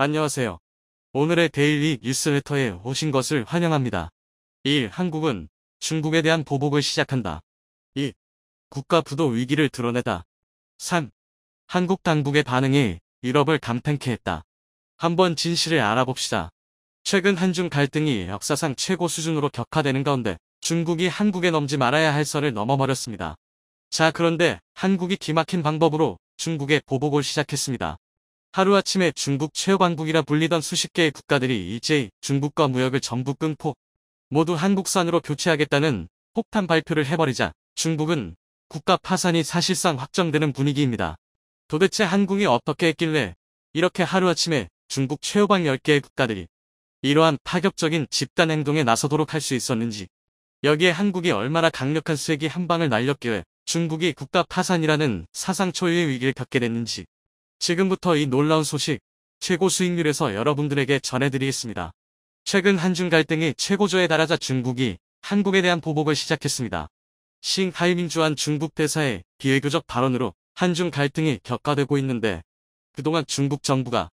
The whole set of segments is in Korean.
안녕하세요. 오늘의 데일리 뉴스레터에 오신 것을 환영합니다. 1. 한국은 중국에 대한 보복을 시작한다. 2. 국가 부도 위기를 드러내다. 3. 한국 당국의 반응이 유럽을 감탄케 했다. 한번 진실을 알아봅시다. 최근 한중 갈등이 역사상 최고 수준으로 격화되는 가운데 중국이 한국에 넘지 말아야 할 선을 넘어버렸습니다. 자, 그런데 한국이 기막힌 방법으로 중국에 보복을 시작했습니다. 하루아침에 중국 최후방국이라 불리던 수십 개의 국가들이 일제히 중국과 무역을 전부 끊고 모두 한국산으로 교체하겠다는 폭탄 발표를 해버리자 중국은 국가 파산이 사실상 확정되는 분위기입니다. 도대체 한국이 어떻게 했길래 이렇게 하루아침에 중국 최후방 10개의 국가들이 이러한 파격적인 집단 행동에 나서도록 할 수 있었는지, 여기에 한국이 얼마나 강력한 쐐기 한 방을 날렸기에 중국이 국가 파산이라는 사상 초유의 위기를 겪게 됐는지, 지금부터 이 놀라운 소식 최고 수익률에서 여러분들에게 전해드리겠습니다. 최근 한중 갈등이 최고조에 달하자 중국이 한국에 대한 보복을 시작했습니다. 싱하이밍주한 중국 대사의 비외교적 발언으로 한중 갈등이 격화되고 있는데, 그동안 중국 정부가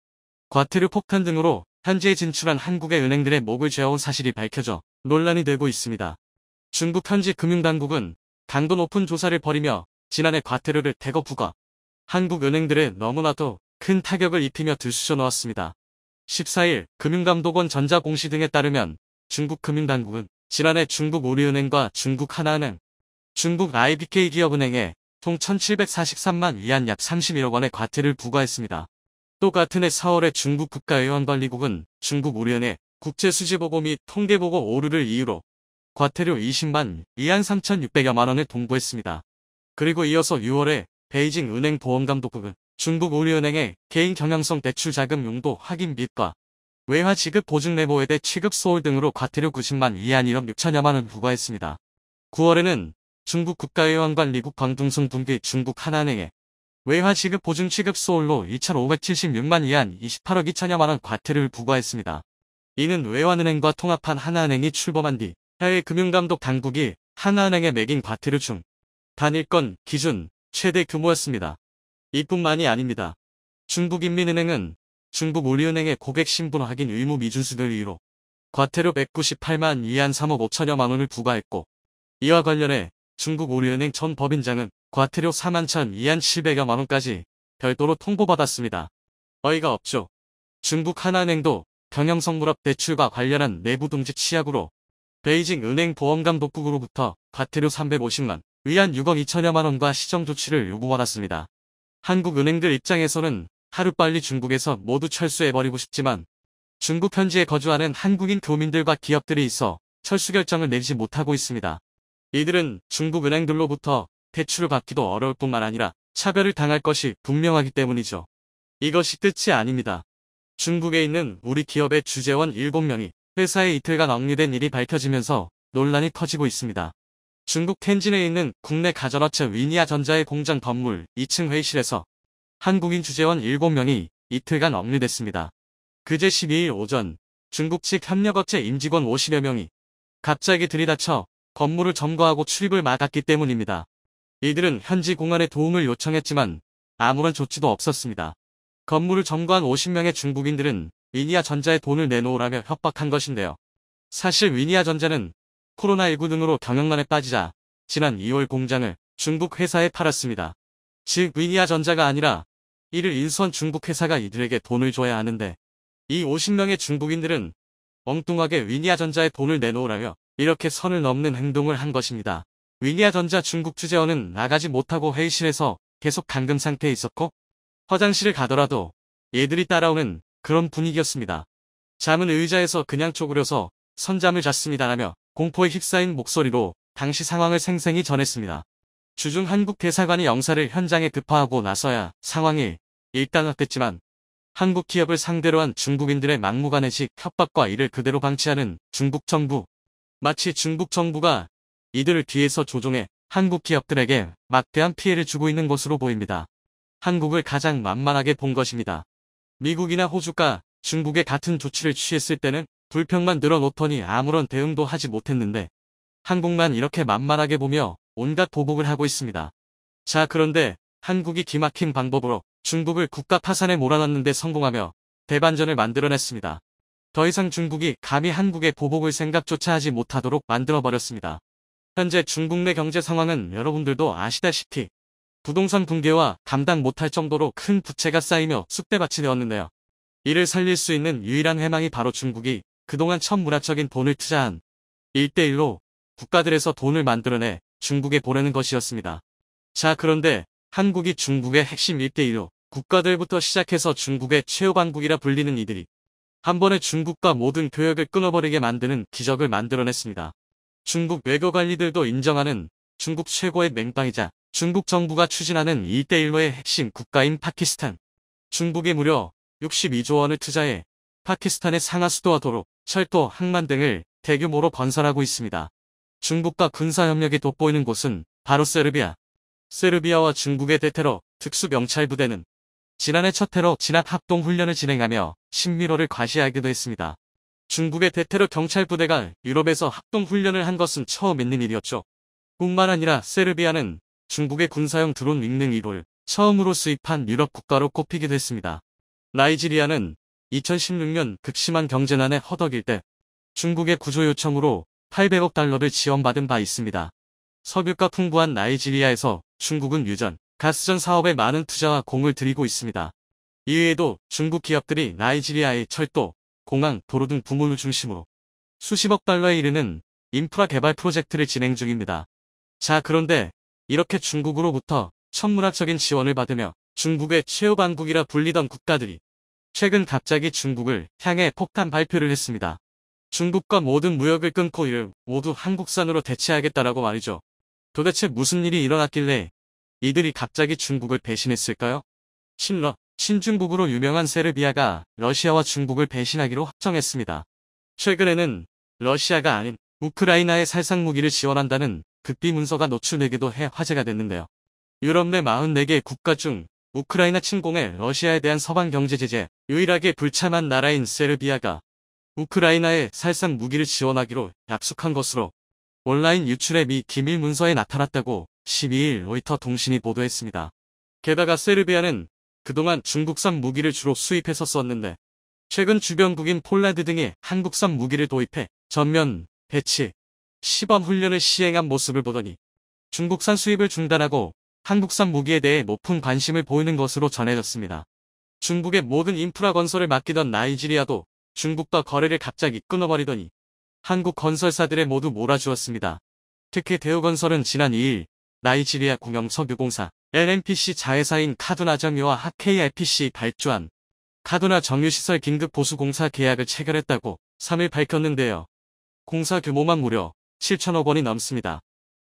과태료 폭탄 등으로 현지에 진출한 한국의 은행들의 목을 죄어온 사실이 밝혀져 논란이 되고 있습니다. 중국 현지 금융당국은 강도 높은 조사를 벌이며 지난해 과태료를 대거 부과 한국 은행들에 너무나도 큰 타격을 입히며 들쑤셔 놓았습니다. 14일 금융감독원 전자공시 등에 따르면 중국 금융당국은 지난해 중국 우리은행과 중국 하나은행, 중국 IBK 기업은행에 총 1743만 위안 약 31억 원의 과태료를 부과했습니다. 또 같은 해 4월에 중국 국가의원관리국은 중국 우리은행 국제수지보고 및 통계보고 오류를 이유로 과태료 20만 위안 3,600여만 원을 통보했습니다. 그리고 이어서 6월에 베이징 은행보험감독국은 중국 우리은행의 개인 경영성 대출 자금 용도 확인 및과 외화 지급 보증 내보외대 취급 소홀 등으로 과태료 90만 위안 1억 6천여만 원을 부과했습니다. 9월에는 중국 국가의원관리국 광둥성 분기 중국 하나은행에 외화 지급 보증 취급 소홀로 2,576만 위안 28억 2천여만 원 과태료를 부과했습니다. 이는 외환은행과 통합한 하나은행이 출범한 뒤 해외 금융감독 당국이 하나은행에 매긴 과태료 중 단일 건 기준 최대 규모였습니다. 이뿐만이 아닙니다. 중국인민은행은 중국 우리은행의 고객 신분 확인 의무 미준수 등 이유로 과태료 198만 위안 3억 5천여만 원을 부과했고, 이와 관련해 중국 우리은행 전 법인장은 과태료 4만 1천 위안 700여만 원까지 별도로 통보받았습니다. 어이가 없죠. 중국 하나은행도 경영성 불합 대출과 관련한 내부 동지 취약으로 베이징 은행보험감독국으로부터 과태료 350만 위안 6억 2천여만 원과 시정조치를 요구받았습니다. 한국 은행들 입장에서는 하루빨리 중국에서 모두 철수해버리고 싶지만 중국 현지에 거주하는 한국인 교민들과 기업들이 있어 철수 결정을 내리지 못하고 있습니다. 이들은 중국 은행들로부터 대출을 받기도 어려울 뿐만 아니라 차별을 당할 것이 분명하기 때문이죠. 이것이 끝이 아닙니다. 중국에 있는 우리 기업의 주재원 7명이 회사에 이틀간 억류된 일이 밝혀지면서 논란이 커지고 있습니다. 중국 텐진에 있는 국내 가전업체 위니아전자의 공장 건물 2층 회의실에서 한국인 주재원 7명이 이틀간 억류됐습니다. 그제 12일 오전 중국 측 협력업체 임직원 50여 명이 갑자기 들이닥쳐 건물을 점거하고 출입을 막았기 때문입니다. 이들은 현지 공안에 도움을 요청했지만 아무런 조치도 없었습니다. 건물을 점거한 50명의 중국인들은 위니아전자에 돈을 내놓으라며 협박한 것인데요. 사실 위니아전자는 코로나19 등으로 경영난에 빠지자 지난 2월 공장을 중국 회사에 팔았습니다. 즉 위니아전자가 아니라 이를 인수한 중국 회사가 이들에게 돈을 줘야 하는데, 이 50명의 중국인들은 엉뚱하게 위니아전자에 돈을 내놓으라며 이렇게 선을 넘는 행동을 한 것입니다. 위니아전자 중국 주재원은 나가지 못하고 회의실에서 계속 감금 상태에 있었고, 화장실을 가더라도 얘들이 따라오는 그런 분위기였습니다. 잠은 의자에서 그냥 쪼그려서 선잠을 잤습니다라며 공포에 휩싸인 목소리로 당시 상황을 생생히 전했습니다. 주중 한국 대사관이 영사를 현장에 급파하고 나서야 상황이 일단락됐지만 한국 기업을 상대로 한 중국인들의 막무가내식 협박과 이를 그대로 방치하는 중국 정부, 마치 중국 정부가 이들을 뒤에서 조종해 한국 기업들에게 막대한 피해를 주고 있는 것으로 보입니다. 한국을 가장 만만하게 본 것입니다. 미국이나 호주가 중국에 같은 조치를 취했을 때는 불평만 늘어놓더니 아무런 대응도 하지 못했는데, 한국만 이렇게 만만하게 보며 온갖 보복을 하고 있습니다. 자, 그런데 한국이 기막힌 방법으로 중국을 국가 파산에 몰아넣는 데 성공하며 대반전을 만들어냈습니다. 더 이상 중국이 감히 한국의 보복을 생각조차 하지 못하도록 만들어버렸습니다. 현재 중국 내 경제 상황은 여러분들도 아시다시피 부동산 붕괴와 감당 못할 정도로 큰 부채가 쌓이며 쑥대밭이 되었는데요. 이를 살릴 수 있는 유일한 해망이 바로 중국이 그동안 천문학적인 돈을 투자한 1대1로 국가들에서 돈을 만들어내 중국에 보내는 것이었습니다. 자, 그런데 한국이 중국의 핵심 1대1로 국가들부터 시작해서 중국의 최후방국이라 불리는 이들이 한 번에 중국과 모든 교역을 끊어버리게 만드는 기적을 만들어냈습니다. 중국 외교관리들도 인정하는 중국 최고의 맹빵이자 중국 정부가 추진하는 1대1로의 핵심 국가인 파키스탄. 중국이 무려 62조 원을 투자해 파키스탄의 상하 수도와 도로, 철도, 항만 등을 대규모로 건설하고 있습니다. 중국과 군사협력이 돋보이는 곳은 바로 세르비아. 세르비아와 중국의 대테러 특수경찰부대는 지난해 첫 테러 진압 합동훈련을 진행하며 신밀호를 과시하기도 했습니다. 중국의 대테러 경찰부대가 유럽에서 합동훈련을 한 것은 처음 있는 일이었죠. 뿐만 아니라 세르비아는 중국의 군사용 드론 윙능 1호를 처음으로 수입한 유럽 국가로 꼽히기도 했습니다. 나이지리아는 2016년 극심한 경제난에 허덕일 때 중국의 구조 요청으로 800억 달러를 지원받은 바 있습니다. 석유가 풍부한 나이지리아에서 중국은 유전, 가스전 사업에 많은 투자와 공을 들이고 있습니다. 이외에도 중국 기업들이 나이지리아의 철도, 공항, 도로 등 부문을 중심으로 수십억 달러에 이르는 인프라 개발 프로젝트를 진행 중입니다. 자, 그런데 이렇게 중국으로부터 천문학적인 지원을 받으며 중국의 최후방국이라 불리던 국가들이 최근 갑자기 중국을 향해 폭탄 발표를 했습니다. 중국과 모든 무역을 끊고 이를 모두 한국산으로 대체하겠다라고 말이죠. 도대체 무슨 일이 일어났길래 이들이 갑자기 중국을 배신했을까요? 친중국으로 유명한 세르비아가 러시아와 중국을 배신하기로 확정했습니다. 최근에는 러시아가 아닌 우크라이나에 살상무기를 지원한다는 극비 문서가 노출되기도 해 화제가 됐는데요. 유럽 내 44개 국가 중 우크라이나 침공에 러시아에 대한 서방 경제 제재 유일하게 불참한 나라인 세르비아가 우크라이나에 살상 무기를 지원하기로 약속한 것으로 온라인 유출의 미 기밀 문서에 나타났다고 12일 로이터 통신이 보도했습니다. 게다가 세르비아는 그동안 중국산 무기를 주로 수입해서 썼는데 최근 주변국인 폴란드 등이 한국산 무기를 도입해 전면 배치, 시범 훈련을 시행한 모습을 보더니 중국산 수입을 중단하고 한국산 무기에 대해 높은 관심을 보이는 것으로 전해졌습니다. 중국의 모든 인프라 건설을 맡기던 나이지리아도 중국과 거래를 갑자기 끊어버리더니 한국 건설사들에 모두 몰아주었습니다. 특히 대우건설은 지난 2일 나이지리아 공영석유공사 NNPC 자회사인 카두나 정유와 KIPC 발주한 카두나 정유시설 긴급보수공사 계약을 체결했다고 3일 밝혔는데요. 공사 규모만 무려 7천억 원이 넘습니다.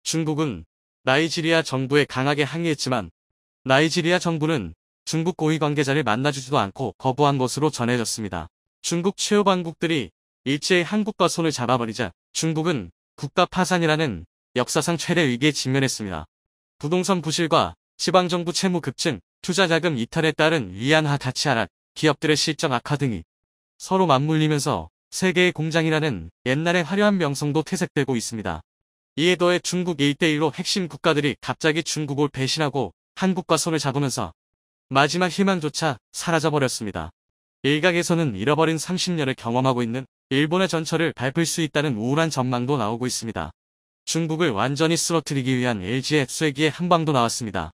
중국은 나이지리아 정부에 강하게 항의했지만 나이지리아 정부는 중국 고위 관계자를 만나주지도 않고 거부한 것으로 전해졌습니다. 중국 최후방국들이 일제히 한국과 손을 잡아버리자 중국은 국가 파산이라는 역사상 최대 위기에 직면했습니다. 부동산 부실과 지방정부 채무 급증, 투자자금 이탈에 따른 위안화 가치 하락, 기업들의 실적 악화 등이 서로 맞물리면서 세계의 공장이라는 옛날의 화려한 명성도 퇴색되고 있습니다. 이에 더해 중국 1대1로 핵심 국가들이 갑자기 중국을 배신하고 한국과 손을 잡으면서 마지막 희망조차 사라져버렸습니다. 일각에서는 잃어버린 30년을 경험하고 있는 일본의 전철을 밟을 수 있다는 우울한 전망도 나오고 있습니다. 중국을 완전히 쓰러뜨리기 위한 LG의 쐐기의 한방도 나왔습니다.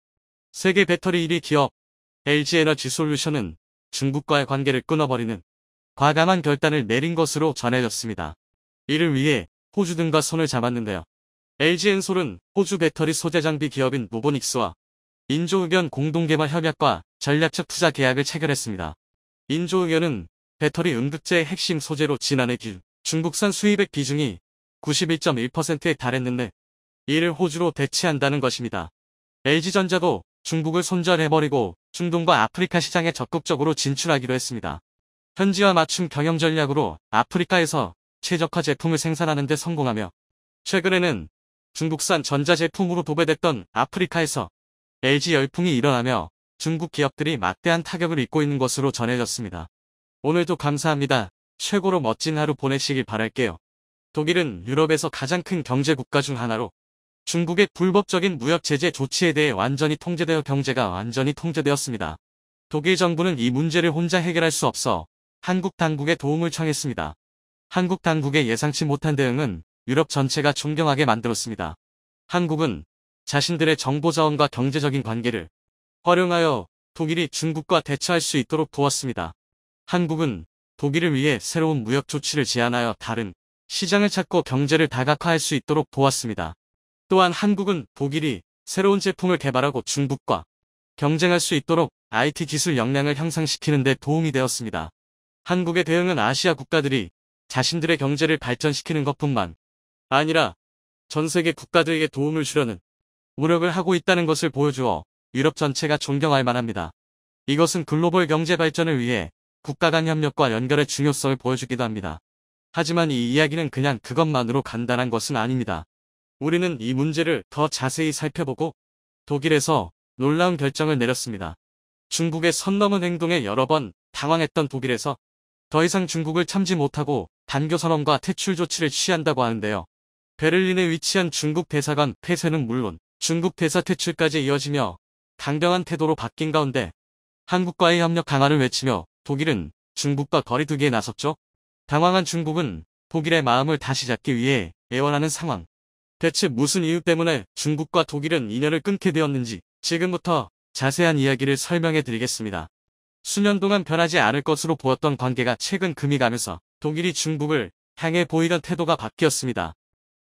세계 배터리 1위 기업 LG에너지솔루션은 중국과의 관계를 끊어버리는 과감한 결단을 내린 것으로 전해졌습니다. 이를 위해 호주 등과 손을 잡았는데요. LG엔솔은 호주 배터리 소재 장비 기업인 노보닉스와 인조의견 공동개발 협약과 전략적 투자 계약을 체결했습니다. 인조의견은 배터리 응급제의 핵심 소재로 지난해 중국산 수입액 비중이 91.1%에 달했는데 이를 호주로 대체한다는 것입니다. LG전자도 중국을 손절해버리고 중동과 아프리카 시장에 적극적으로 진출하기로 했습니다. 현지화 맞춤 경영 전략으로 아프리카에서 최적화 제품을 생산하는 데 성공하며 최근에는 중국산 전자제품으로 도배됐던 아프리카에서 LG 열풍이 일어나며 중국 기업들이 막대한 타격을 입고 있는 것으로 전해졌습니다. 오늘도 감사합니다. 최고로 멋진 하루 보내시길 바랄게요. 독일은 유럽에서 가장 큰 경제 국가 중 하나로 중국의 불법적인 무역 제재 조치에 대해 완전히 통제되어 경제가 완전히 통제되었습니다. 독일 정부는 이 문제를 혼자 해결할 수 없어 한국 당국에 도움을 청했습니다. 한국 당국의 예상치 못한 대응은 유럽 전체가 존경하게 만들었습니다. 한국은 자신들의 정보자원과 경제적인 관계를 활용하여 독일이 중국과 대처할 수 있도록 도왔습니다. 한국은 독일을 위해 새로운 무역 조치를 제안하여 다른 시장을 찾고 경제를 다각화할 수 있도록 도왔습니다. 또한 한국은 독일이 새로운 제품을 개발하고 중국과 경쟁할 수 있도록 IT 기술 역량을 향상시키는 데 도움이 되었습니다. 한국의 대응은 아시아 국가들이 자신들의 경제를 발전시키는 것뿐만 아니라 전 세계 국가들에게 도움을 주려는 노력을 하고 있다는 것을 보여주어 유럽 전체가 존경할 만합니다. 이것은 글로벌 경제 발전을 위해 국가 간 협력과 연결의 중요성을 보여주기도 합니다. 하지만 이 이야기는 그냥 그것만으로 간단한 것은 아닙니다. 우리는 이 문제를 더 자세히 살펴보고 독일에서 놀라운 결정을 내렸습니다. 중국의 선 넘은 행동에 여러 번 당황했던 독일에서 더 이상 중국을 참지 못하고 단교 선언과 퇴출 조치를 취한다고 하는데요. 베를린에 위치한 중국 대사관 폐쇄는 물론 중국 대사 퇴출까지 이어지며 강경한 태도로 바뀐 가운데 한국과의 협력 강화를 외치며 독일은 중국과 거리두기에 나섰죠. 당황한 중국은 독일의 마음을 다시 잡기 위해 애원하는 상황. 대체 무슨 이유 때문에 중국과 독일은 인연을 끊게 되었는지 지금부터 자세한 이야기를 설명해 드리겠습니다. 수년 동안 변하지 않을 것으로 보였던 관계가 최근 금이 가면서 독일이 중국을 향해 보이던 태도가 바뀌었습니다.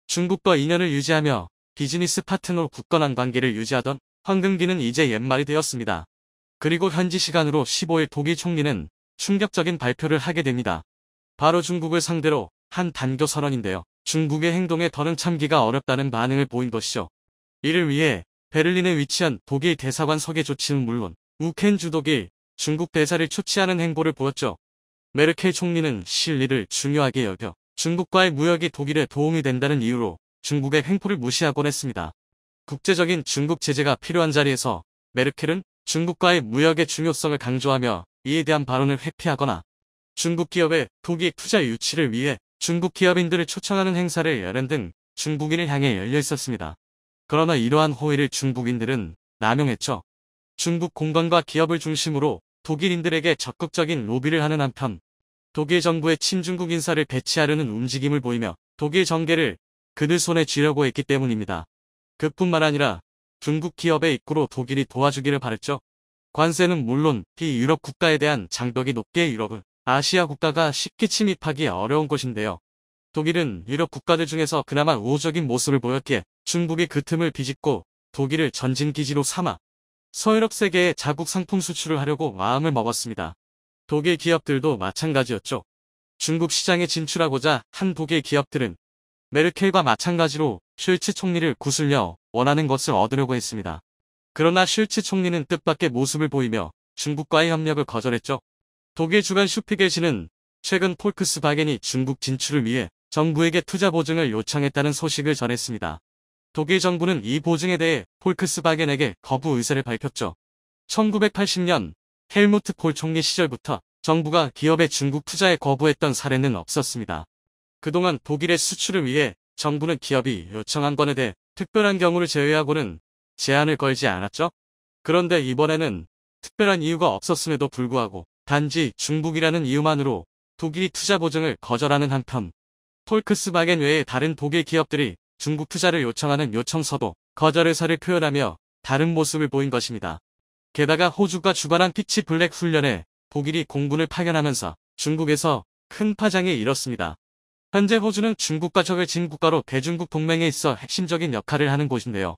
중국과 인연을 유지하며 비즈니스 파트너로 굳건한 관계를 유지하던 황금기는 이제 옛말이 되었습니다. 그리고 현지 시간으로 15일 독일 총리는 충격적인 발표를 하게 됩니다. 바로 중국을 상대로 한 단교 선언인데요. 중국의 행동에 더는 참기가 어렵다는 반응을 보인 것이죠. 이를 위해 베를린에 위치한 독일 대사관 석의 조치는 물론 우켄 주독일 중국 대사를 초치하는 행보를 보였죠. 메르켈 총리는 실리를 중요하게 여겨 중국과의 무역이 독일에 도움이 된다는 이유로 중국의 횡포를 무시하곤 했습니다. 국제적인 중국 제재가 필요한 자리에서 메르켈은 중국과의 무역의 중요성을 강조하며 이에 대한 발언을 회피하거나 중국 기업의 독일 투자 유치를 위해 중국 기업인들을 초청하는 행사를 열는 등 중국인을 향해 열려 있었습니다. 그러나 이러한 호의를 중국인들은 남용했죠. 중국 공관과 기업을 중심으로 독일인들에게 적극적인 로비를 하는 한편 독일 정부의 친중국 인사를 배치하려는 움직임을 보이며 독일 정계를 그들 손에 쥐려고 했기 때문입니다. 그뿐만 아니라 중국 기업의 입구로 독일이 도와주기를 바랬죠. 관세는 물론 비유럽 국가에 대한 장벽이 높게 유럽은 아시아 국가가 쉽게 침입하기 어려운 곳인데요. 독일은 유럽 국가들 중에서 그나마 우호적인 모습을 보였기에 중국이 그 틈을 비집고 독일을 전진기지로 삼아 서유럽 세계에 자국 상품 수출을 하려고 마음을 먹었습니다. 독일 기업들도 마찬가지였죠. 중국 시장에 진출하고자 한 독일 기업들은 메르켈과 마찬가지로 슐츠 총리를 구슬려 원하는 것을 얻으려고 했습니다. 그러나 슐츠 총리는 뜻밖의 모습을 보이며 중국과의 협력을 거절했죠. 독일 주간 슈피겔시는 최근 폴크스바겐이 중국 진출을 위해 정부에게 투자 보증을 요청했다는 소식을 전했습니다. 독일 정부는 이 보증에 대해 폴크스바겐에게 거부 의사를 밝혔죠. 1980년 헬무트 콜 총리 시절부터 정부가 기업의 중국 투자에 거부했던 사례는 없었습니다. 그동안 독일의 수출을 위해 정부는 기업이 요청한 건에 대해 특별한 경우를 제외하고는 제한을 걸지 않았죠. 그런데 이번에는 특별한 이유가 없었음에도 불구하고 단지 중국이라는 이유만으로 독일이 투자 보증을 거절하는 한편 폴크스바겐 외에 다른 독일 기업들이 중국 투자를 요청하는 요청서도 거절 의사를 표현하며 다른 모습을 보인 것입니다. 게다가 호주가 주관한 피치 블랙 훈련에 독일이 공군을 파견하면서 중국에서 큰 파장이 일었습니다. 현재 호주는 중국과 적을 진 국가로 대중국 동맹에 있어 핵심적인 역할을 하는 곳인데요.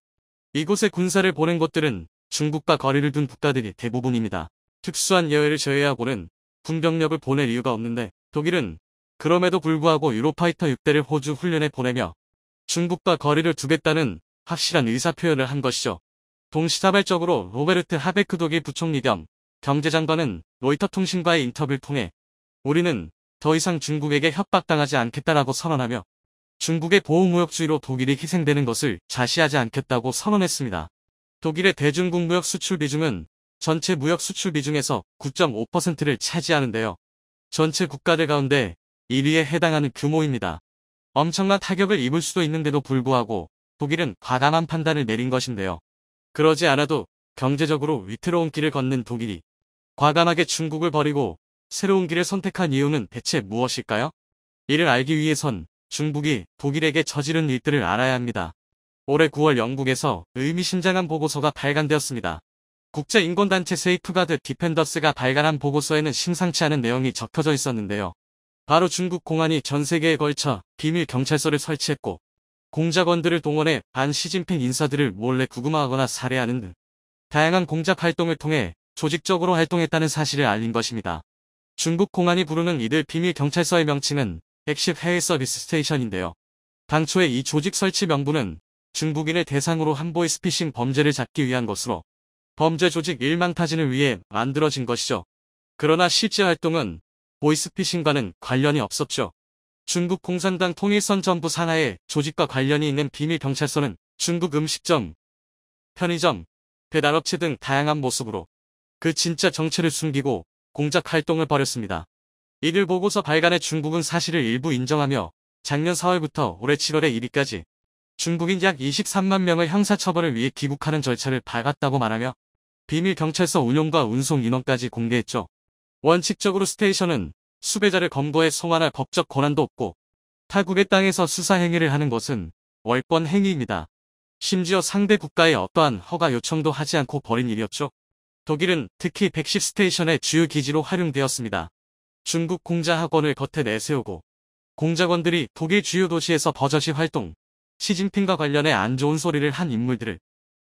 이곳에 군사를 보낸 곳들은 중국과 거리를 둔 국가들이 대부분입니다. 특수한 예외를 제외하고는 군병력을 보낼 이유가 없는데 독일은 그럼에도 불구하고 유로파이터 6대를 호주 훈련에 보내며 중국과 거리를 두겠다는 확실한 의사표현을 한 것이죠. 동시다발적으로 로베르트 하베크 독일 부총리 겸 경제장관은 로이터 통신과의 인터뷰를 통해 우리는 더 이상 중국에게 협박당하지 않겠다라고 선언하며 중국의 보호무역주의로 독일이 희생되는 것을 자시하지 않겠다고 선언했습니다. 독일의 대중국 무역 수출 비중은 전체 무역 수출 비중에서 9.5%를 차지하는데요. 전체 국가들 가운데 1위에 해당하는 규모입니다. 엄청난 타격을 입을 수도 있는데도 불구하고 독일은 과감한 판단을 내린 것인데요. 그러지 않아도 경제적으로 위태로운 길을 걷는 독일이 과감하게 중국을 버리고 새로운 길을 선택한 이유는 대체 무엇일까요? 이를 알기 위해선 중국이 독일에게 저지른 일들을 알아야 합니다. 올해 9월 영국에서 의미심장한 보고서가 발간되었습니다. 국제인권단체 세이프가드 디펜더스가 발간한 보고서에는 심상치 않은 내용이 적혀져 있었는데요. 바로 중국 공안이 전 세계에 걸쳐 비밀 경찰서를 설치했고 공작원들을 동원해 반 시진핑 인사들을 몰래 구금하거나 살해하는 등 다양한 공작 활동을 통해 조직적으로 활동했다는 사실을 알린 것입니다. 중국 공안이 부르는 이들 비밀 경찰서의 명칭은 백십 해외 서비스 스테이션인데요. 당초에 이 조직 설치 명분은 중국인을 대상으로 한 보이스피싱 범죄를 잡기 위한 것으로 범죄 조직 일망타진을 위해 만들어진 것이죠. 그러나 실제 활동은 보이스피싱과는 관련이 없었죠. 중국 공산당 통일선 전부 산하의 조직과 관련이 있는 비밀 경찰서는 중국 음식점, 편의점, 배달업체 등 다양한 모습으로 그 진짜 정체를 숨기고 공작 활동을 벌였습니다. 이들 보고서 발간에 중국은 사실을 일부 인정하며 작년 4월부터 올해 7월에 1일까지 중국인 약 23만 명을 형사처벌을 위해 귀국하는 절차를 밟았다고 말하며 비밀 경찰서 운용과 운송 인원까지 공개했죠. 원칙적으로 스테이션은 수배자를 검거해 송환할 법적 권한도 없고 타국의 땅에서 수사 행위를 하는 것은 월권 행위입니다. 심지어 상대 국가의 어떠한 허가 요청도 하지 않고 벌인 일이었죠. 독일은 특히 110 스테이션의 주요 기지로 활용되었습니다. 중국 공자 학원을 겉에 내세우고 공작원들이 독일 주요 도시에서 버젓이 활동, 시진핑과 관련해 안 좋은 소리를 한 인물들을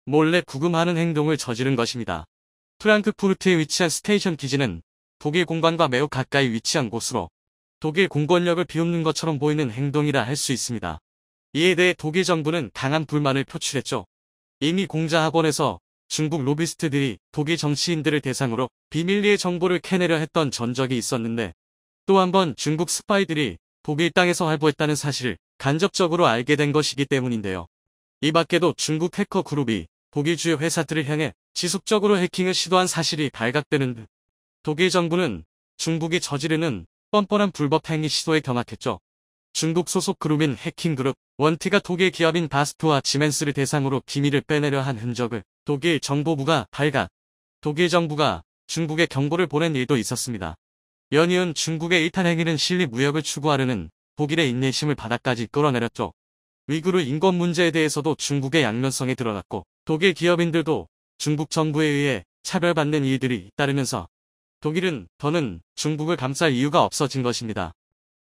몰래 구금하는 행동을 저지른 것입니다. 프랑크푸르트에 위치한 스테이션 기지는 독일 공관과 매우 가까이 위치한 곳으로 독일 공권력을 비웃는 것처럼 보이는 행동이라 할 수 있습니다. 이에 대해 독일 정부는 강한 불만을 표출했죠. 이미 공자학원에서 중국 로비스트들이 독일 정치인들을 대상으로 비밀리에 정보를 캐내려 했던 전적이 있었는데 또 한 번 중국 스파이들이 독일 땅에서 활보했다는 사실을 간접적으로 알게 된 것이기 때문인데요. 이 밖에도 중국 해커 그룹이 독일 주요 회사들을 향해 지속적으로 해킹을 시도한 사실이 발각되는 등 독일 정부는 중국이 저지르는 뻔뻔한 불법 행위 시도에 경악했죠. 중국 소속 그룹인 해킹그룹 원티가 독일 기업인 바스프와 지멘스를 대상으로 기밀을 빼내려 한 흔적을 독일 정보부가 발각, 독일 정부가 중국에 경고를 보낸 일도 있었습니다. 연이은 중국의 일탈 행위는 실리 무역을 추구하려는 독일의 인내심을 바닥까지 끌어내렸죠. 위구르 인권 문제에 대해서도 중국의 양면성이 드러났고 독일 기업인들도 중국 정부에 의해 차별받는 일들이 잇따르면서 독일은 더는 중국을 감쌀 이유가 없어진 것입니다.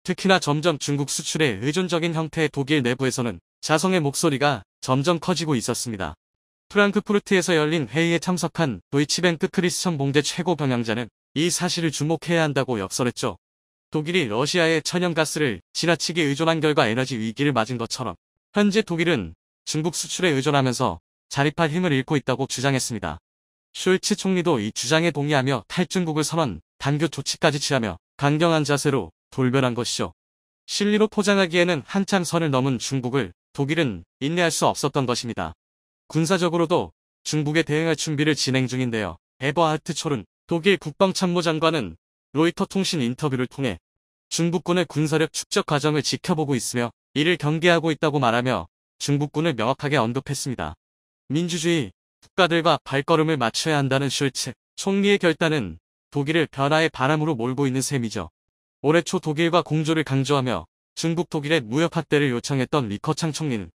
특히나 점점 중국 수출에 의존적인 형태의 독일 내부에서는 자성의 목소리가 점점 커지고 있었습니다. 프랑크푸르트에서 열린 회의에 참석한 도이치뱅크 크리스천 봉제 최고 경영자는 이 사실을 주목해야 한다고 역설했죠. 독일이 러시아의 천연가스를 지나치게 의존한 결과 에너지 위기를 맞은 것처럼 현재 독일은 중국 수출에 의존하면서 자립할 힘을 잃고 있다고 주장했습니다. 숄츠 총리도 이 주장에 동의하며 탈중국을 선언, 단교 조치까지 취하며 강경한 자세로 돌변한 것이죠. 실리로 포장하기에는 한참 선을 넘은 중국을 독일은 인내할 수 없었던 것입니다. 군사적으로도 중국에 대응할 준비를 진행 중인데요. 에버하트 촐은 독일 국방참모장관은 로이터 통신 인터뷰를 통해 중국군의 군사력 축적 과정을 지켜보고 있으며 이를 경계하고 있다고 말하며 중국군을 명확하게 언급했습니다. 민주주의 국가들과 발걸음을 맞춰야 한다는 숄츠 총리의 결단은 독일을 변화의 바람으로 몰고 있는 셈이죠. 올해 초 독일과 공조를 강조하며 중국 독일의 무역 확대를 요청했던 리커창 총리는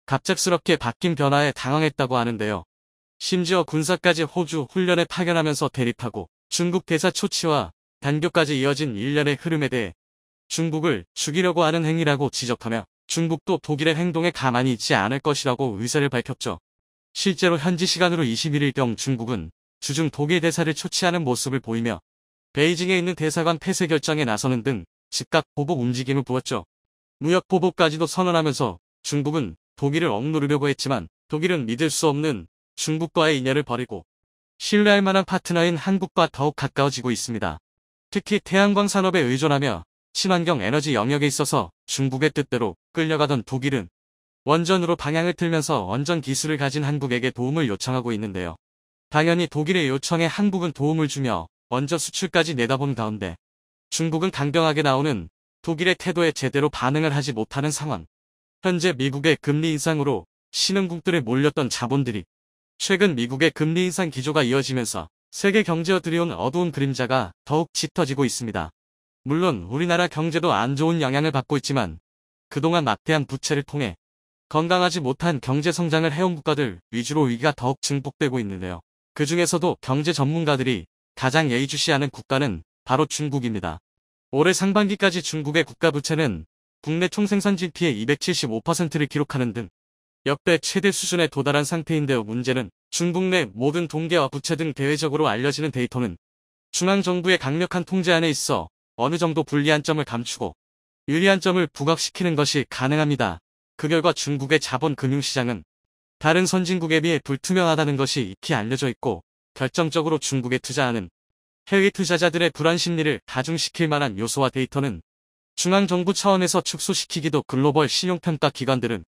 갑작스럽게 바뀐 변화에 당황했다고 하는데요. 심지어 군사까지 호주 훈련에 파견하면서 대립하고 중국 대사 초치와 단교까지 이어진 일련의 흐름에 대해 중국을 죽이려고 하는 행위라고 지적하며 중국도 독일의 행동에 가만히 있지 않을 것이라고 의사를 밝혔죠. 실제로 현지 시간으로 21일경 중국은 주중 독일 대사를 초치하는 모습을 보이며 베이징에 있는 대사관 폐쇄 결정에 나서는 등 즉각 보복 움직임을 보였죠. 무역 보복까지도 선언하면서 중국은 독일을 억누르려고 했지만 독일은 믿을 수 없는 중국과의 인연을 버리고 신뢰할 만한 파트너인 한국과 더욱 가까워지고 있습니다. 특히 태양광 산업에 의존하며 친환경 에너지 영역에 있어서 중국의 뜻대로 끌려가던 독일은 원전으로 방향을 틀면서 원전 기술을 가진 한국에게 도움을 요청하고 있는데요. 당연히 독일의 요청에 한국은 도움을 주며 원전 수출까지 내다본 가운데 중국은 강경하게 나오는 독일의 태도에 제대로 반응을 하지 못하는 상황. 현재 미국의 금리 인상으로 신흥국들에 몰렸던 자본들이 최근 미국의 금리 인상 기조가 이어지면서 세계 경제에 들이온 어두운 그림자가 더욱 짙어지고 있습니다. 물론 우리나라 경제도 안 좋은 영향을 받고 있지만 그동안 막대한 부채를 통해 건강하지 못한 경제 성장을 해온 국가들 위주로 위기가 더욱 증폭되고 있는데요. 그 중에서도 경제 전문가들이 가장 예의주시하는 국가는 바로 중국입니다. 올해 상반기까지 중국의 국가 부채는 국내 총생산 GDP의 275%를 기록하는 등 역대 최대 수준에 도달한 상태인데요. 문제는 중국 내 모든 동계와 부채 등 대외적으로 알려지는 데이터는 중앙정부의 강력한 통제 안에 있어 어느 정도 불리한 점을 감추고 유리한 점을 부각시키는 것이 가능합니다. 그 결과 중국의 자본 금융시장은 다른 선진국에 비해 불투명하다는 것이 익히 알려져 있고 결정적으로 중국에 투자하는 해외 투자자들의 불안 심리를 가중시킬 만한 요소와 데이터는 중앙정부 차원에서 축소시키기도 글로벌 신용평가 기관들은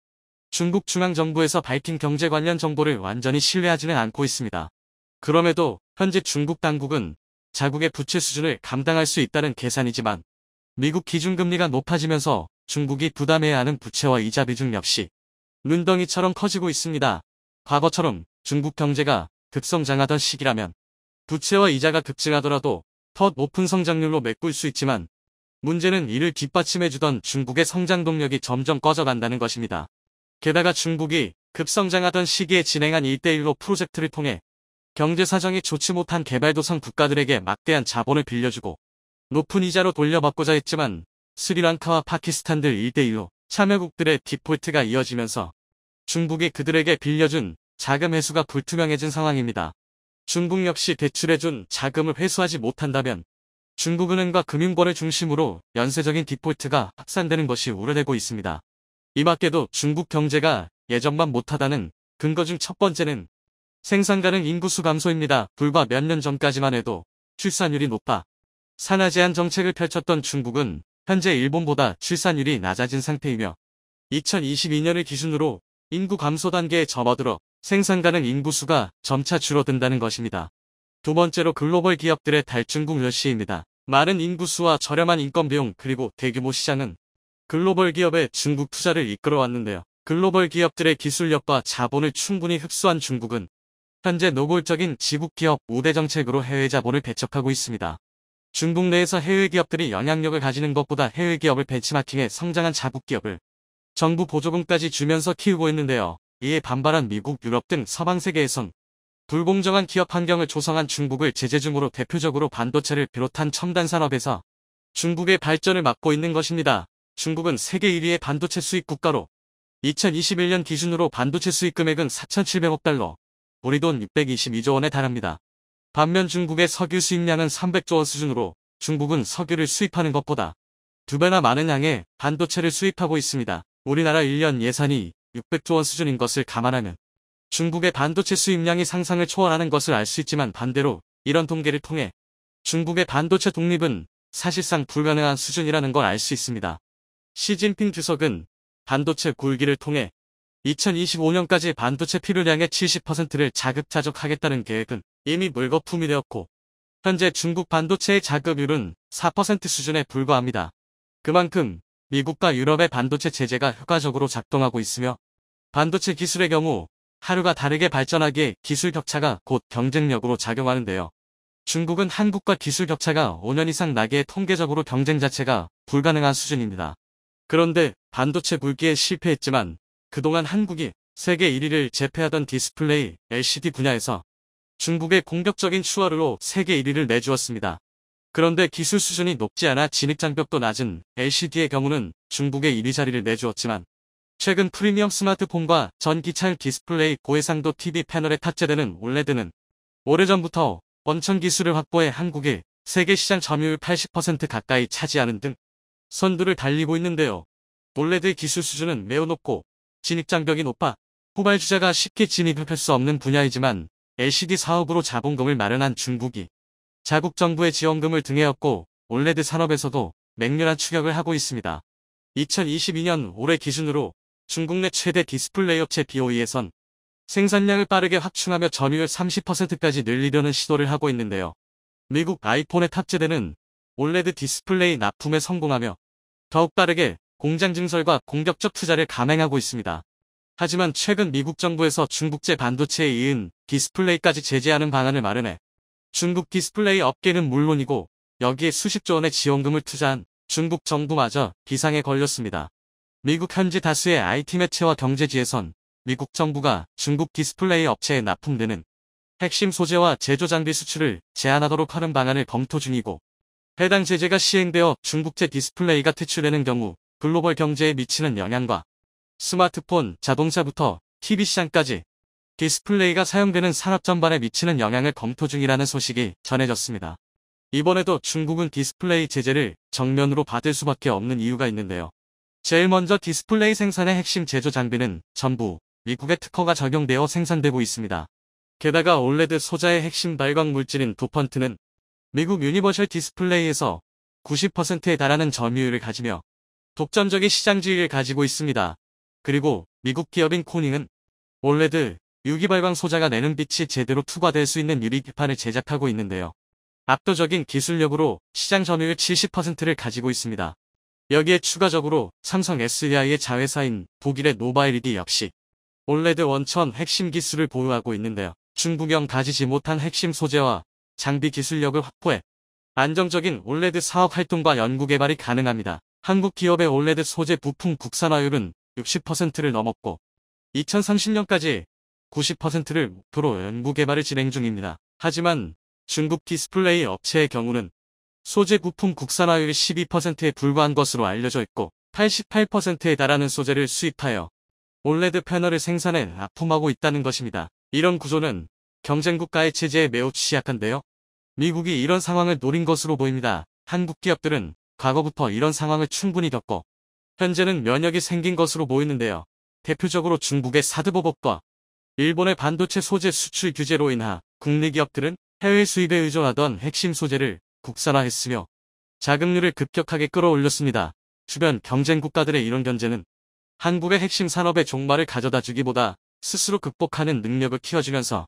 중국 중앙정부에서 밝힌 경제 관련 정보를 완전히 신뢰하지는 않고 있습니다. 그럼에도 현재 중국 당국은 자국의 부채 수준을 감당할 수 있다는 계산이지만 미국 기준금리가 높아지면서 중국이 부담해야 하는 부채와 이자 비중 역시 눈덩이처럼 커지고 있습니다. 과거처럼 중국 경제가 급성장하던 시기라면 부채와 이자가 급증하더라도 더 높은 성장률로 메꿀 수 있지만 문제는 이를 뒷받침해주던 중국의 성장 동력이 점점 꺼져간다는 것입니다. 게다가 중국이 급성장하던 시기에 진행한 1대1로 프로젝트를 통해 경제 사정이 좋지 못한 개발도상 국가들에게 막대한 자본을 빌려주고 높은 이자로 돌려받고자 했지만 스리랑카와 파키스탄들 1대1로 참여국들의 디폴트가 이어지면서 중국이 그들에게 빌려준 자금 회수가 불투명해진 상황입니다. 중국 역시 대출해준 자금을 회수하지 못한다면 중국은행과 금융권을 중심으로 연쇄적인 디폴트가 확산되는 것이 우려되고 있습니다. 이 밖에도 중국 경제가 예전만 못하다는 근거 중 첫 번째는 생산 가능 인구수 감소입니다. 불과 몇 년 전까지만 해도 출산율이 높아 산하 제한 정책을 펼쳤던 중국은 현재 일본보다 출산율이 낮아진 상태이며 2022년을 기준으로 인구 감소 단계에 접어들어 생산 가능 인구수가 점차 줄어든다는 것입니다. 두 번째로 글로벌 기업들의 탈중국 러시입니다. 많은 인구수와 저렴한 인건 비용 그리고 대규모 시장은 글로벌 기업의 중국 투자를 이끌어왔는데요. 글로벌 기업들의 기술력과 자본을 충분히 흡수한 중국은 현재 노골적인 지국 기업 우대 정책으로 해외 자본을 배척하고 있습니다. 중국 내에서 해외 기업들이 영향력을 가지는 것보다 해외 기업을 벤치마킹해 성장한 자국 기업을 정부 보조금까지 주면서 키우고 있는데요. 이에 반발한 미국, 유럽 등 서방 세계에선 불공정한 기업 환경을 조성한 중국을 제재 중으로 대표적으로 반도체를 비롯한 첨단 산업에서 중국의 발전을 막고 있는 것입니다. 중국은 세계 1위의 반도체 수입 국가로 2021년 기준으로 반도체 수입 금액은 4,700억 달러, 우리 돈 622조 원에 달합니다. 반면 중국의 석유 수입량은 300조 원 수준으로 중국은 석유를 수입하는 것보다 2배나 많은 양의 반도체를 수입하고 있습니다. 우리나라 1년 예산이 600조 원 수준인 것을 감안하면 중국의 반도체 수입량이 상상을 초월하는 것을 알 수 있지만 반대로 이런 통계를 통해 중국의 반도체 독립은 사실상 불가능한 수준이라는 걸 알 수 있습니다. 시진핑 주석은 반도체 굴기를 통해 2025년까지 반도체 필요량의 70%를 자급자족하겠다는 계획은 이미 물거품이 되었고 현재 중국 반도체의 자급률은 4% 수준에 불과합니다. 그만큼 미국과 유럽의 반도체 제재가 효과적으로 작동하고 있으며 반도체 기술의 경우 하루가 다르게 발전하기에 기술 격차가 곧 경쟁력으로 작용하는데요. 중국은 한국과 기술 격차가 5년 이상 나기에 통계적으로 경쟁 자체가 불가능한 수준입니다. 그런데 반도체 굴기에 실패했지만 그동안 한국이 세계 1위를 제패하던 디스플레이 LCD 분야에서 중국의 공격적인 추월으로 세계 1위를 내주었습니다. 그런데 기술 수준이 높지 않아 진입장벽도 낮은 LCD의 경우는 중국의 1위 자리를 내주었지만 최근 프리미엄 스마트폰과 전기차용 디스플레이 고해상도 TV 패널에 탑재되는 올레드는 오래전부터 원천 기술을 확보해 한국의 세계 시장 점유율 80% 가까이 차지하는 등 선두를 달리고 있는데요. 올레드 기술 수준은 매우 높고 진입장벽이 높아 후발주자가 쉽게 진입할 수 없는 분야이지만 LCD 사업으로 자본금을 마련한 중국이 자국 정부의 지원금을 등에업고 올레드 산업에서도 맹렬한 추격을 하고 있습니다. 2022년 올해 기준으로 중국 내 최대 디스플레이 업체 BOE에선 생산량을 빠르게 확충하며 점유율 30%까지 늘리려는 시도를 하고 있는데요. 미국 아이폰에 탑재되는 올레드 디스플레이 납품에 성공하며 더욱 빠르게 공장 증설과 공격적 투자를 감행하고 있습니다. 하지만 최근 미국 정부에서 중국제 반도체에 이은 디스플레이까지 제재하는 방안을 마련해 중국 디스플레이 업계는 물론이고 여기에 수십조 원의 지원금을 투자한 중국 정부마저 비상에 걸렸습니다. 미국 현지 다수의 IT 매체와 경제지에선 미국 정부가 중국 디스플레이 업체에 납품되는 핵심 소재와 제조 장비 수출을 제한하도록 하는 방안을 검토 중이고, 해당 제재가 시행되어 중국제 디스플레이가 퇴출되는 경우 글로벌 경제에 미치는 영향과 스마트폰, 자동차부터 TV 시장까지 디스플레이가 사용되는 산업 전반에 미치는 영향을 검토 중이라는 소식이 전해졌습니다. 이번에도 중국은 디스플레이 제재를 정면으로 받을 수밖에 없는 이유가 있는데요. 제일 먼저 디스플레이 생산의 핵심 제조 장비는 전부 미국의 특허가 적용되어 생산되고 있습니다. 게다가 올레드 소자의 핵심 발광 물질인 도펀트는 미국 유니버셜 디스플레이에서 90%에 달하는 점유율을 가지며 독점적인 시장 지위를 가지고 있습니다. 그리고 미국 기업인 코닝은 올레드 유기발광 소자가 내는 빛이 제대로 투과될 수 있는 유리기판을 제작하고 있는데요. 압도적인 기술력으로 시장 점유율 70%를 가지고 있습니다. 여기에 추가적으로 삼성 SDI의 자회사인 독일의 노바 LED 역시 올레드 원천 핵심 기술을 보유하고 있는데요. 중국형 가지지 못한 핵심 소재와 장비 기술력을 확보해 안정적인 올레드 사업 활동과 연구 개발이 가능합니다. 한국 기업의 올레드 소재 부품 국산화율은 60%를 넘었고 2030년까지 90%를 목표로 연구 개발을 진행 중입니다. 하지만 중국 디스플레이 업체의 경우는 소재 부품 국산화율이 12%에 불과한 것으로 알려져 있고 88%에 달하는 소재를 수입하여 올레드 패널을 생산해 납품하고 있다는 것입니다. 이런 구조는 경쟁국가의 체제에 매우 취약한데요. 미국이 이런 상황을 노린 것으로 보입니다. 한국 기업들은 과거부터 이런 상황을 충분히 겪고 현재는 면역이 생긴 것으로 보이는데요. 대표적으로 중국의 사드보복과 일본의 반도체 소재 수출 규제로 인하 국내 기업들은 해외 수입에 의존하던 핵심 소재를 국산화했으며 자금률을 급격하게 끌어올렸습니다. 주변 경쟁 국가들의 이런 견제는 한국의 핵심 산업의 종말을 가져다 주기보다 스스로 극복하는 능력을 키워주면서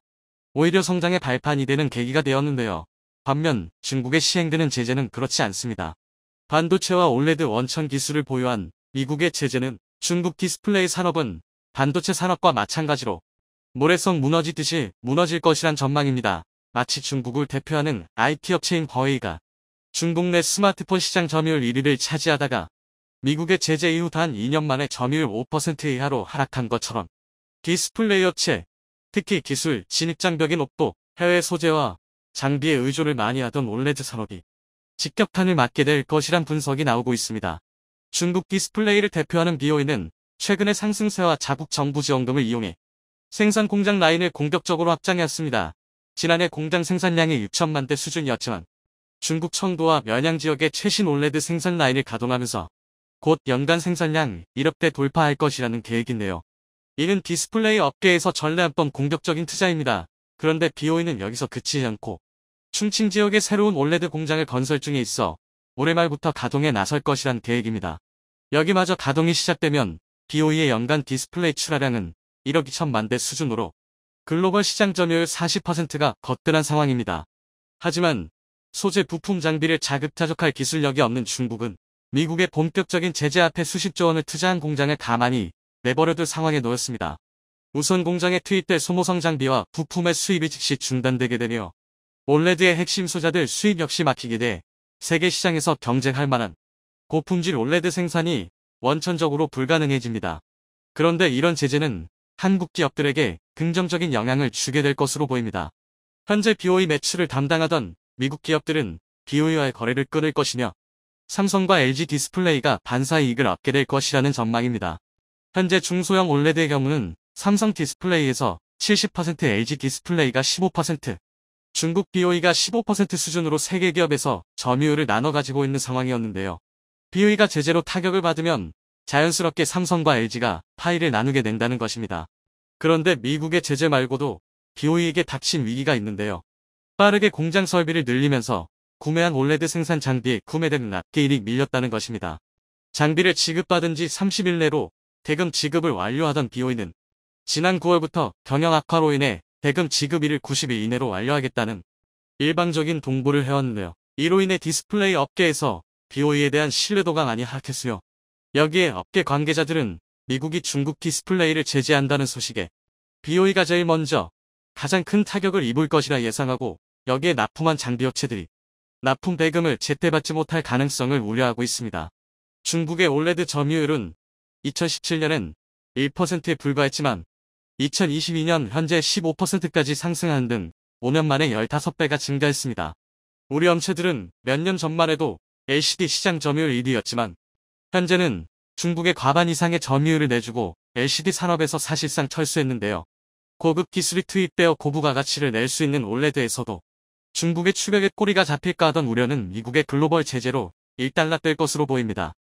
오히려 성장의 발판이 되는 계기가 되었는데요. 반면 중국에 시행되는 제재는 그렇지 않습니다. 반도체와 올레드 원천 기술을 보유한 미국의 제재는 중국 디스플레이 산업은 반도체 산업과 마찬가지로 모래성 무너지듯이 무너질 것이란 전망입니다. 마치 중국을 대표하는 IT 업체인 허웨이가 중국 내 스마트폰 시장 점유율 1위를 차지하다가 미국의 제재 이후 단 2년 만에 점유율 5% 이하로 하락한 것처럼 디스플레이 업체, 특히 기술, 진입장벽인 옵도, 해외 소재와 장비에 의존을 많이 하던 올레드 산업이 직격탄을 맞게 될 것이란 분석이 나오고 있습니다. 중국 디스플레이를 대표하는 BOE는 최근에 상승세와 자국 정부 지원금을 이용해 생산 공장 라인을 공격적으로 확장해왔습니다. 지난해 공장 생산량이 6천만 대 수준이었지만 중국 청도와 면양 지역의 최신 올레드 생산 라인을 가동하면서 곧 연간 생산량 1억 대 돌파할 것이라는 계획인데요. 이는 디스플레이 업계에서 전례 없던 공격적인 투자입니다. 그런데 BOE는 여기서 그치지 않고 충칭 지역에 새로운 올레드 공장을 건설 중에 있어 올해 말부터 가동에 나설 것이란 계획입니다. 여기마저 가동이 시작되면 BOE의 연간 디스플레이 출하량은 1억 2천만 대 수준으로 글로벌 시장 점유율 40%가 거뜬한 상황입니다. 하지만 소재 부품 장비를 자급자족할 기술력이 없는 중국은 미국의 본격적인 제재 앞에 수십조 원을 투자한 공장을 가만히 내버려둘 상황에 놓였습니다. 우선 공장에 투입될 소모성 장비와 부품의 수입이 즉시 중단되게 되며 올레드의 핵심 소자들 수입 역시 막히게 돼 세계 시장에서 경쟁할 만한 고품질 올레드 생산이 원천적으로 불가능해집니다. 그런데 이런 제재는 한국 기업들에게 긍정적인 영향을 주게 될 것으로 보입니다. 현재 BOE 매출을 담당하던 미국 기업들은 BOE와의 거래를 끊을 것이며 삼성과 LG 디스플레이가 반사 이익을 얻게 될 것이라는 전망입니다. 현재 중소형 올레드의 경우는 삼성 디스플레이에서 70%, LG 디스플레이가 15%, 중국 BOE가 15% 수준으로 세계 기업에서 점유율을 나눠 가지고 있는 상황이었는데요. BOE가 제재로 타격을 받으면 자연스럽게 삼성과 LG가 파이를 나누게 된다는 것입니다. 그런데 미국의 제재 말고도 BOE에게 닥친 위기가 있는데요. 빠르게 공장 설비를 늘리면서 구매한 올레드 생산 장비에 구매된 납기일이 밀렸다는 것입니다. 장비를 지급받은 지 30일 내로 대금 지급을 완료하던 BOE는 지난 9월부터 경영 악화로 인해 대금 지급일을 90일 이내로 완료하겠다는 일방적인 동보를 해왔는데요. 이로 인해 디스플레이 업계에서 BOE에 대한 신뢰도가 많이 하락했으며 여기에 업계 관계자들은 미국이 중국 디스플레이를 제재한다는 소식에 BOE가 제일 먼저 가장 큰 타격을 입을 것이라 예상하고 여기에 납품한 장비업체들이 납품 대금을 제때 받지 못할 가능성을 우려하고 있습니다. 중국의 올레드 점유율은 2017년엔 1%에 불과했지만 2022년 현재 15%까지 상승하는 등 5년 만에 15배가 증가했습니다. 우리 업체들은 몇 년 전만 해도 LCD 시장 점유율 1위였지만 현재는 중국의 과반 이상의 점유율을 내주고 LCD 산업에서 사실상 철수했는데요. 고급 기술이 투입되어 고부가 가치를 낼 수 있는 올레드에서도 중국의 추격에 꼬리가 잡힐까 하던 우려는 미국의 글로벌 제재로 일단락될 것으로 보입니다.